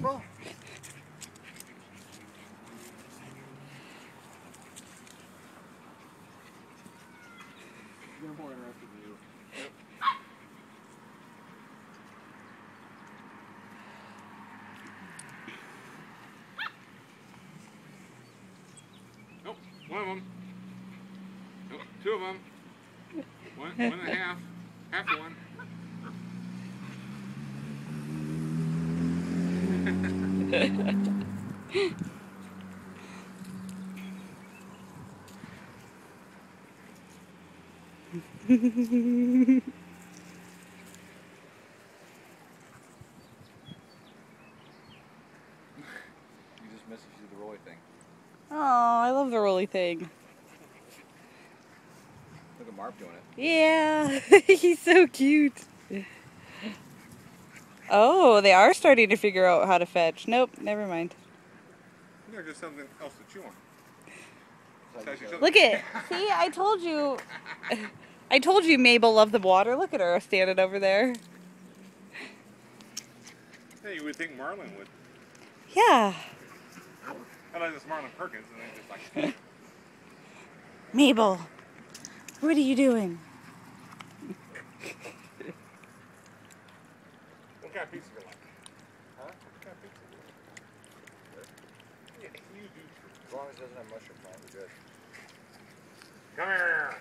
Mabel? They're more interested in you. Yep. Nope, one of them. Nope, two of them. One and a half. Half of one. You just missed you the rolly thing. Oh, I love the rolly thing. Look at Marv doing it. Yeah, he's so cute. Oh, they are starting to figure out how to fetch. Nope, never mind. There's just something else to chew on. Look at, see, I told you. I told you Mabel loved the water. Look at her standing over there. Yeah, you would think Marlin would. Yeah. I like this Marlin Perkins, and they just like. Mabel, what are you doing? What kind of pizza do you like? Huh? What kind of pizza do you like? Yeah, you do. As long as it doesn't have mushroom on it, we're good. Come here.